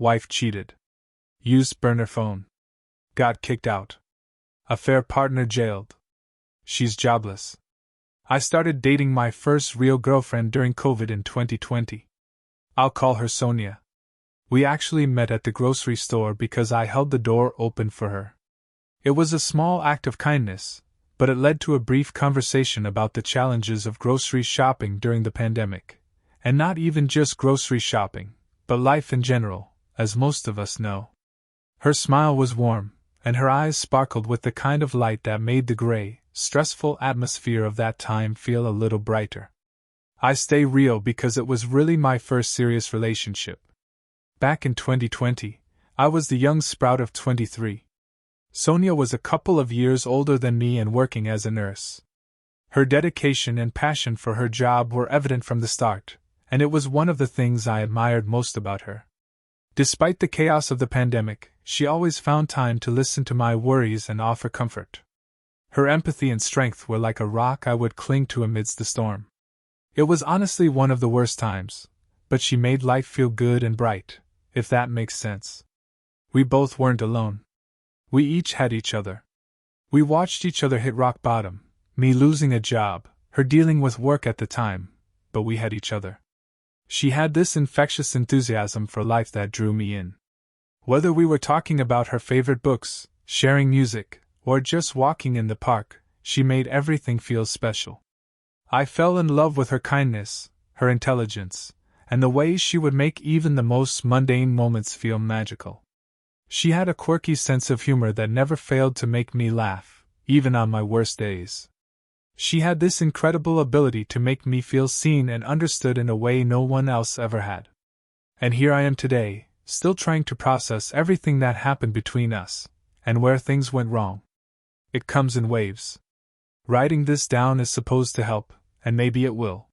Wife cheated. Used burner phone. Got kicked out. Affair partner jailed. She's jobless. I started dating my first real girlfriend during COVID in 2020. I'll call her Sonia. We actually met at the grocery store because I held the door open for her. It was a small act of kindness, but it led to a brief conversation about the challenges of grocery shopping during the pandemic. And not even just grocery shopping, but life in general, as most of us know. Her smile was warm, and her eyes sparkled with the kind of light that made the gray, stressful atmosphere of that time feel a little brighter. I stay real because it was really my first serious relationship. Back in 2020, I was the young sprout of 23. Sonia was a couple of years older than me and working as a nurse. Her dedication and passion for her job were evident from the start, and it was one of the things I admired most about her. Despite the chaos of the pandemic, she always found time to listen to my worries and offer comfort. Her empathy and strength were like a rock I would cling to amidst the storm. It was honestly one of the worst times, but she made life feel good and bright, if that makes sense. We both weren't alone. We each had each other. We watched each other hit rock bottom, me losing a job, her dealing with work at the time, but we had each other. She had this infectious enthusiasm for life that drew me in. Whether we were talking about her favorite books, sharing music, or just walking in the park, she made everything feel special. I fell in love with her kindness, her intelligence, and the way she would make even the most mundane moments feel magical. She had a quirky sense of humor that never failed to make me laugh, even on my worst days. She had this incredible ability to make me feel seen and understood in a way no one else ever had. And here I am today, still trying to process everything that happened between us, and where things went wrong. It comes in waves. Writing this down is supposed to help, and maybe it will.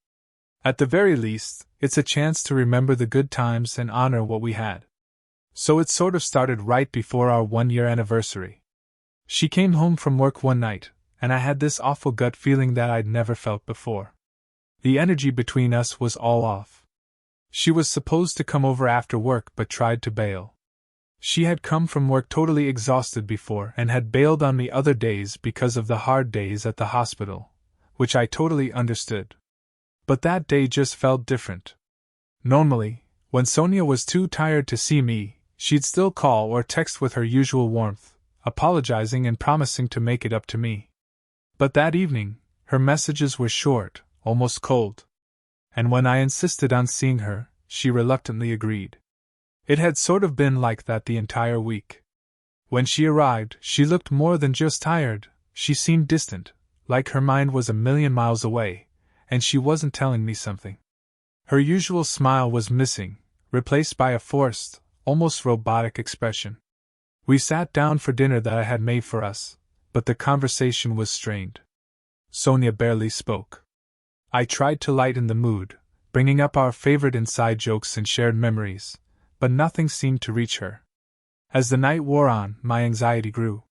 At the very least, it's a chance to remember the good times and honor what we had. So it sort of started right before our 1-year anniversary. She came home from work one night, and I had this awful gut feeling that I'd never felt before. The energy between us was all off. She was supposed to come over after work but tried to bail. She had come from work totally exhausted before and had bailed on me other days because of the hard days at the hospital, which I totally understood. But that day just felt different. Normally, when Sonia was too tired to see me, she'd still call or text with her usual warmth, apologizing and promising to make it up to me. But that evening, her messages were short, almost cold. And when I insisted on seeing her, she reluctantly agreed. It had sort of been like that the entire week. When she arrived, she looked more than just tired, she seemed distant, like her mind was a million miles away, and she wasn't telling me something. Her usual smile was missing, replaced by a forced, almost robotic expression. We sat down for dinner that I had made for us, but the conversation was strained. Sonia barely spoke. I tried to lighten the mood, bringing up our favorite inside jokes and shared memories, but nothing seemed to reach her. As the night wore on, my anxiety grew.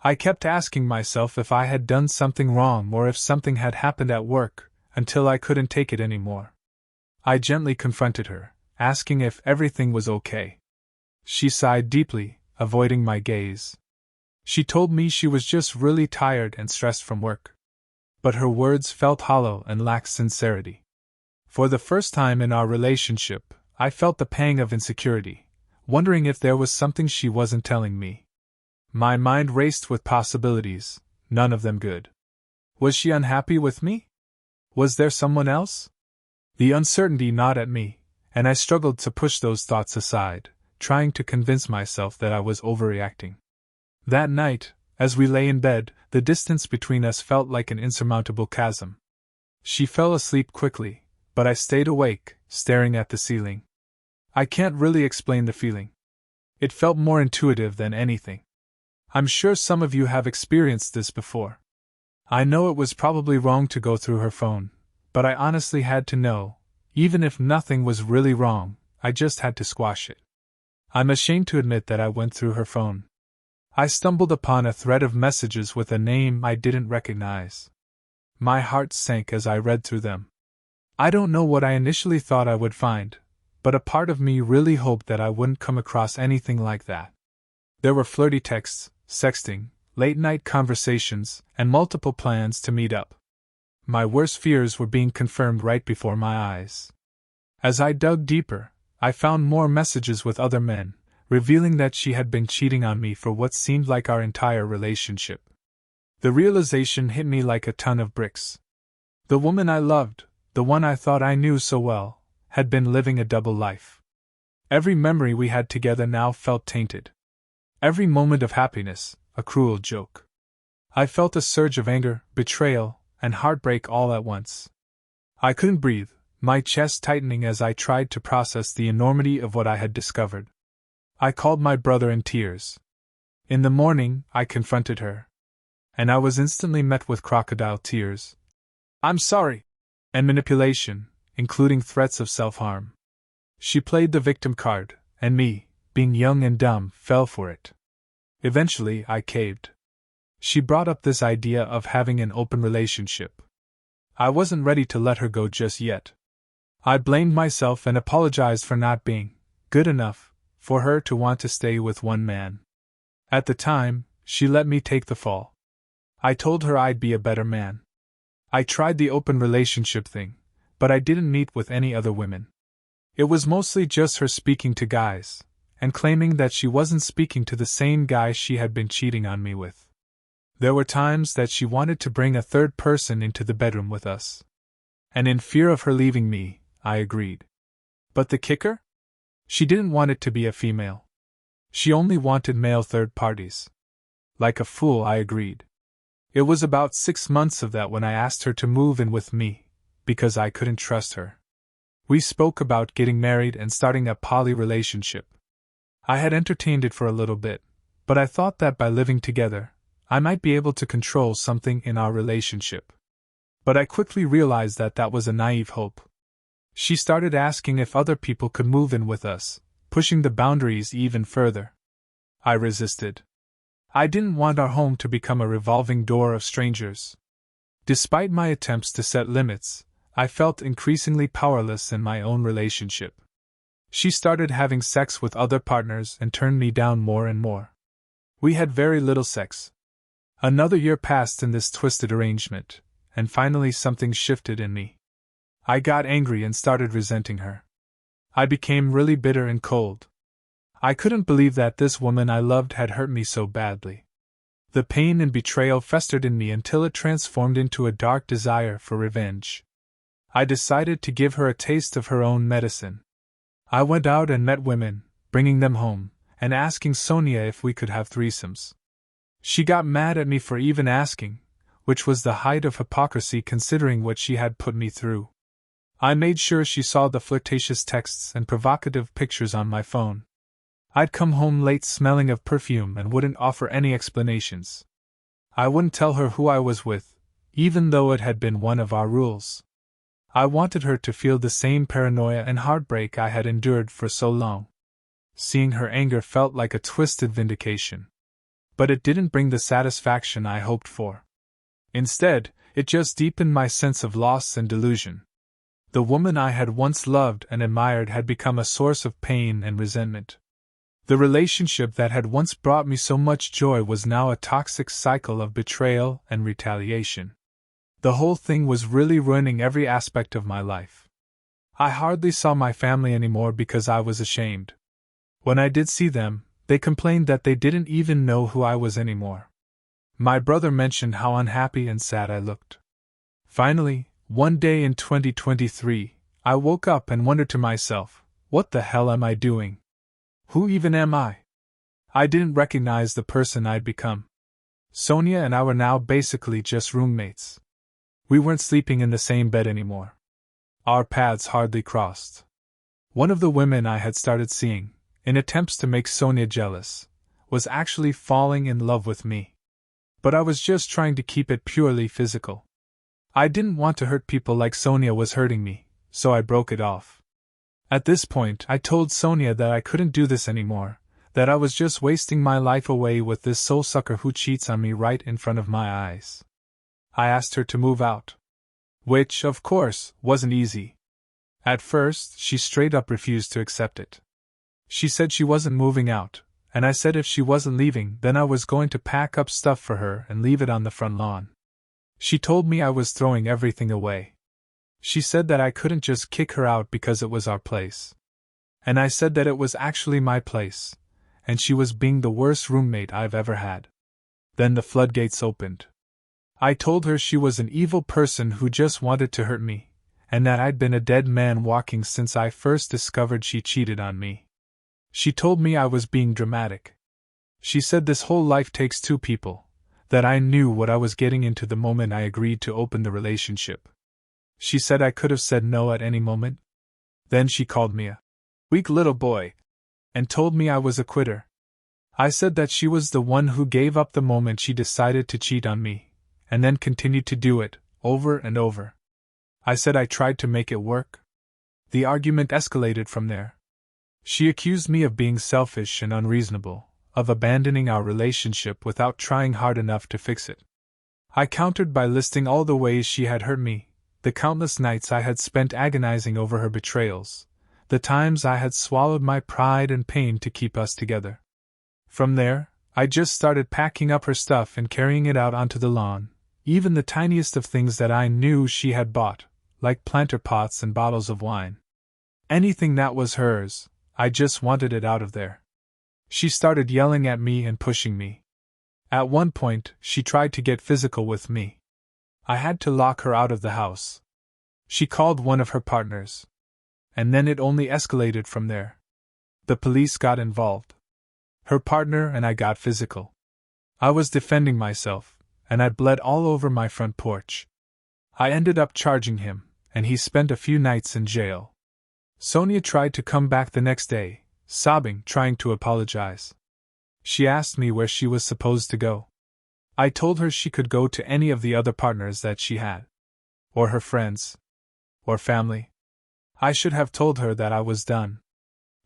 I kept asking myself if I had done something wrong or if something had happened at work, until I couldn't take it anymore. I gently confronted her, asking if everything was okay. She sighed deeply, avoiding my gaze. She told me she was just really tired and stressed from work. But her words felt hollow and lacked sincerity. For the first time in our relationship, I felt the pang of insecurity, wondering if there was something she wasn't telling me. My mind raced with possibilities, none of them good. Was she unhappy with me? Was there someone else? The uncertainty gnawed at me, and I struggled to push those thoughts aside, trying to convince myself that I was overreacting. That night, as we lay in bed, the distance between us felt like an insurmountable chasm. She fell asleep quickly, but I stayed awake, staring at the ceiling. I can't really explain the feeling. It felt more intuitive than anything. I'm sure some of you have experienced this before. I know it was probably wrong to go through her phone, but I honestly had to know, even if nothing was really wrong, I just had to squash it. I'm ashamed to admit that I went through her phone. I stumbled upon a thread of messages with a name I didn't recognize. My heart sank as I read through them. I don't know what I initially thought I would find, but a part of me really hoped that I wouldn't come across anything like that. There were flirty texts, sexting, late-night conversations, and multiple plans to meet up. My worst fears were being confirmed right before my eyes. As I dug deeper, I found more messages with other men, revealing that she had been cheating on me for what seemed like our entire relationship. The realization hit me like a ton of bricks. The woman I loved, the one I thought I knew so well, had been living a double life. Every memory we had together now felt tainted. Every moment of happiness, a cruel joke. I felt a surge of anger, betrayal, and heartbreak all at once. I couldn't breathe, my chest tightening as I tried to process the enormity of what I had discovered. I called my brother in tears. In the morning, I confronted her. And I was instantly met with crocodile tears. "I'm sorry," and manipulation, including threats of self-harm. She played the victim card, and me, being young and dumb, fell for it. Eventually, I caved. She brought up this idea of having an open relationship. I wasn't ready to let her go just yet. I blamed myself and apologized for not being good enough for her to want to stay with one man. At the time, she let me take the fall. I told her I'd be a better man. I tried the open relationship thing, but I didn't meet with any other women. It was mostly just her speaking to guys, and claiming that she wasn't speaking to the same guy she had been cheating on me with. There were times that she wanted to bring a third person into the bedroom with us. And in fear of her leaving me, I agreed. But the kicker? She didn't want it to be a female. She only wanted male third parties. Like a fool, I agreed. It was about 6 months of that when I asked her to move in with me, because I couldn't trust her. We spoke about getting married and starting a poly relationship. I had entertained it for a little bit, but I thought that by living together, I might be able to control something in our relationship. But I quickly realized that that was a naive hope. She started asking if other people could move in with us, pushing the boundaries even further. I resisted. I didn't want our home to become a revolving door of strangers. Despite my attempts to set limits, I felt increasingly powerless in my own relationship. She started having sex with other partners and turned me down more and more. We had very little sex. Another year passed in this twisted arrangement, and finally something shifted in me. I got angry and started resenting her. I became really bitter and cold. I couldn't believe that this woman I loved had hurt me so badly. The pain and betrayal festered in me until it transformed into a dark desire for revenge. I decided to give her a taste of her own medicine. I went out and met women, bringing them home, and asking Sonia if we could have threesomes. She got mad at me for even asking, which was the height of hypocrisy considering what she had put me through. I made sure she saw the flirtatious texts and provocative pictures on my phone. I'd come home late smelling of perfume and wouldn't offer any explanations. I wouldn't tell her who I was with, even though it had been one of our rules. I wanted her to feel the same paranoia and heartbreak I had endured for so long. Seeing her anger felt like a twisted vindication. But it didn't bring the satisfaction I hoped for. Instead, it just deepened my sense of loss and delusion. The woman I had once loved and admired had become a source of pain and resentment. The relationship that had once brought me so much joy was now a toxic cycle of betrayal and retaliation. The whole thing was really ruining every aspect of my life. I hardly saw my family anymore because I was ashamed. When I did see them, they complained that they didn't even know who I was anymore. My brother mentioned how unhappy and sad I looked. Finally, one day in 2023, I woke up and wondered to myself, what the hell am I doing? Who even am I? I didn't recognize the person I'd become. Sonia and I were now basically just roommates. We weren't sleeping in the same bed anymore. Our paths hardly crossed. One of the women I had started seeing, in attempts to make Sonia jealous, was actually falling in love with me. But I was just trying to keep it purely physical. I didn't want to hurt people like Sonia was hurting me, so I broke it off. At this point, I told Sonia that I couldn't do this anymore, that I was just wasting my life away with this soul sucker who cheats on me right in front of my eyes. I asked her to move out. Which, of course, wasn't easy. At first, she straight up refused to accept it. She said she wasn't moving out, and I said if she wasn't leaving, then I was going to pack up stuff for her and leave it on the front lawn. She told me I was throwing everything away. She said that I couldn't just kick her out because it was our place. And I said that it was actually my place, and she was being the worst roommate I've ever had. Then the floodgates opened. I told her she was an evil person who just wanted to hurt me, and that I'd been a dead man walking since I first discovered she cheated on me. She told me I was being dramatic. She said this whole life takes two people, that I knew what I was getting into the moment I agreed to open the relationship. She said I could have said no at any moment. Then she called me a weak little boy, and told me I was a quitter. I said that she was the one who gave up the moment she decided to cheat on me, and then continued to do it, over and over. I said I tried to make it work. The argument escalated from there. She accused me of being selfish and unreasonable, of abandoning our relationship without trying hard enough to fix it. I countered by listing all the ways she had hurt me, the countless nights I had spent agonizing over her betrayals, the times I had swallowed my pride and pain to keep us together. From there, I just started packing up her stuff and carrying it out onto the lawn, even the tiniest of things that I knew she had bought, like planter pots and bottles of wine. Anything that was hers, I just wanted it out of there. She started yelling at me and pushing me. At one point, she tried to get physical with me. I had to lock her out of the house. She called one of her partners. And then it only escalated from there. The police got involved. Her partner and I got physical. I was defending myself, and I bled all over my front porch. I ended up charging him, and he spent a few nights in jail. Sonia tried to come back the next day, sobbing, trying to apologize. She asked me where she was supposed to go. I told her she could go to any of the other partners that she had. Or her friends. Or family. I should have told her that I was done.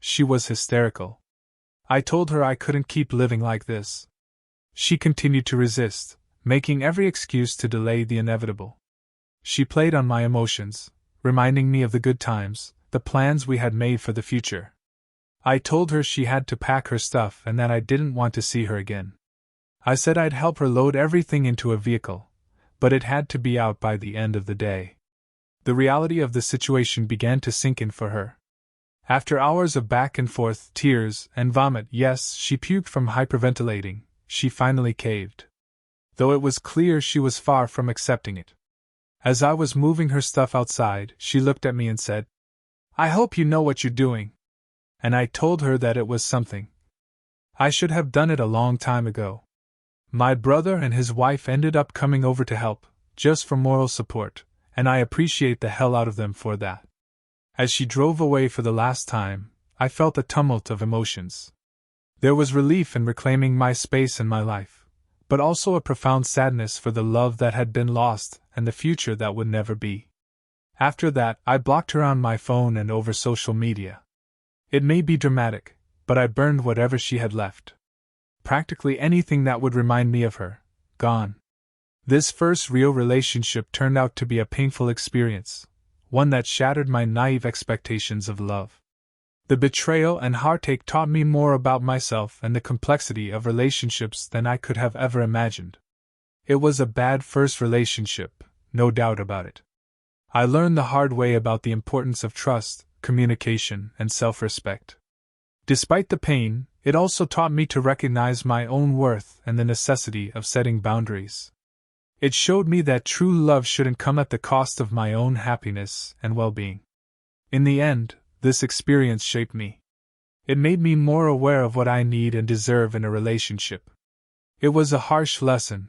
She was hysterical. I told her I couldn't keep living like this. She continued to resist, making every excuse to delay the inevitable. She played on my emotions, reminding me of the good times, the plans we had made for the future. I told her she had to pack her stuff and that I didn't want to see her again. I said I'd help her load everything into a vehicle, but it had to be out by the end of the day. The reality of the situation began to sink in for her. After hours of back and forth, tears, and vomit, yes, she puked from hyperventilating, she finally caved. Though it was clear she was far from accepting it. As I was moving her stuff outside, she looked at me and said, "I hope you know what you're doing." And I told her that it was something. I should have done it a long time ago. My brother and his wife ended up coming over to help, just for moral support, and I appreciate the hell out of them for that. As she drove away for the last time, I felt a tumult of emotions. There was relief in reclaiming my space and my life, but also a profound sadness for the love that had been lost and the future that would never be. After that, I blocked her on my phone and over social media. It may be dramatic, but I burned whatever she had left. Practically anything that would remind me of her, gone. This first real relationship turned out to be a painful experience, one that shattered my naive expectations of love. The betrayal and heartache taught me more about myself and the complexity of relationships than I could have ever imagined. It was a bad first relationship, no doubt about it. I learned the hard way about the importance of trust, communication, and self-respect. Despite the pain, it also taught me to recognize my own worth and the necessity of setting boundaries. It showed me that true love shouldn't come at the cost of my own happiness and well-being. In the end, this experience shaped me. It made me more aware of what I need and deserve in a relationship. It was a harsh lesson,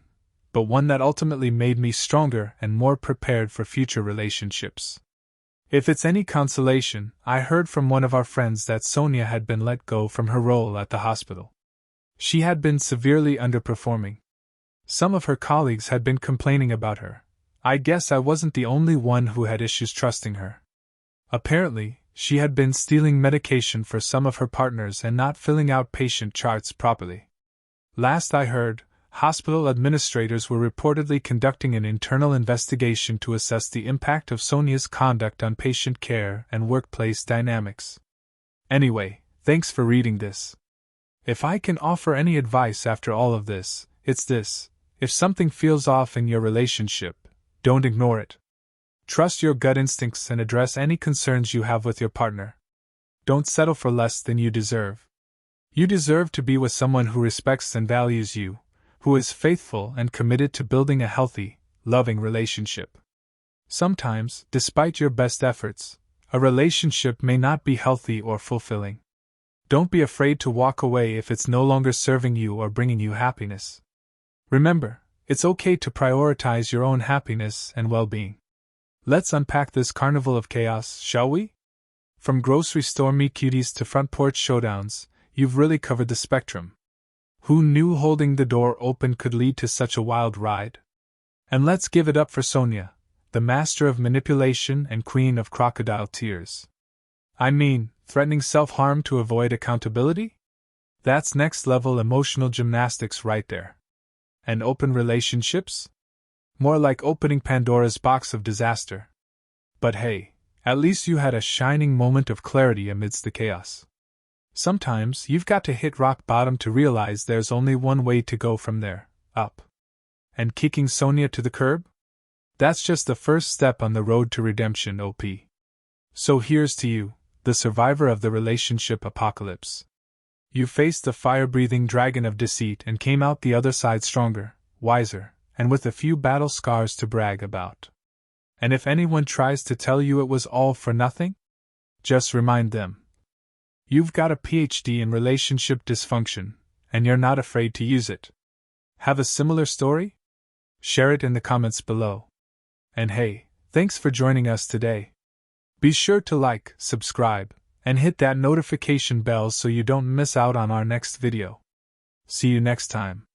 but one that ultimately made me stronger and more prepared for future relationships. If it's any consolation, I heard from one of our friends that Sonia had been let go from her role at the hospital. She had been severely underperforming. Some of her colleagues had been complaining about her. I guess I wasn't the only one who had issues trusting her. Apparently, she had been stealing medication for some of her partners and not filling out patient charts properly. Last I heard, hospital administrators were reportedly conducting an internal investigation to assess the impact of Sonia's conduct on patient care and workplace dynamics. Anyway, thanks for reading this. If I can offer any advice after all of this, it's this: if something feels off in your relationship, don't ignore it. Trust your gut instincts and address any concerns you have with your partner. Don't settle for less than you deserve. You deserve to be with someone who respects and values you, who is faithful and committed to building a healthy, loving relationship. Sometimes, despite your best efforts, a relationship may not be healthy or fulfilling. Don't be afraid to walk away if it's no longer serving you or bringing you happiness. Remember, it's okay to prioritize your own happiness and well-being. Let's unpack this carnival of chaos, shall we? From grocery store meet-cuties to front porch showdowns, you've really covered the spectrum. Who knew holding the door open could lead to such a wild ride? And let's give it up for Sonia, the master of manipulation and queen of crocodile tears. I mean, threatening self-harm to avoid accountability? That's next-level emotional gymnastics right there. And open relationships? More like opening Pandora's box of disaster. But hey, at least you had a shining moment of clarity amidst the chaos. Sometimes you've got to hit rock bottom to realize there's only one way to go from there, up. And kicking Sonia to the curb? That's just the first step on the road to redemption, OP. So here's to you, the survivor of the relationship apocalypse. You faced the fire-breathing dragon of deceit and came out the other side stronger, wiser, and with a few battle scars to brag about. And if anyone tries to tell you it was all for nothing, just remind them: you've got a PhD in relationship dysfunction, and you're not afraid to use it. Have a similar story? Share it in the comments below. And hey, thanks for joining us today. Be sure to like, subscribe, and hit that notification bell so you don't miss out on our next video. See you next time.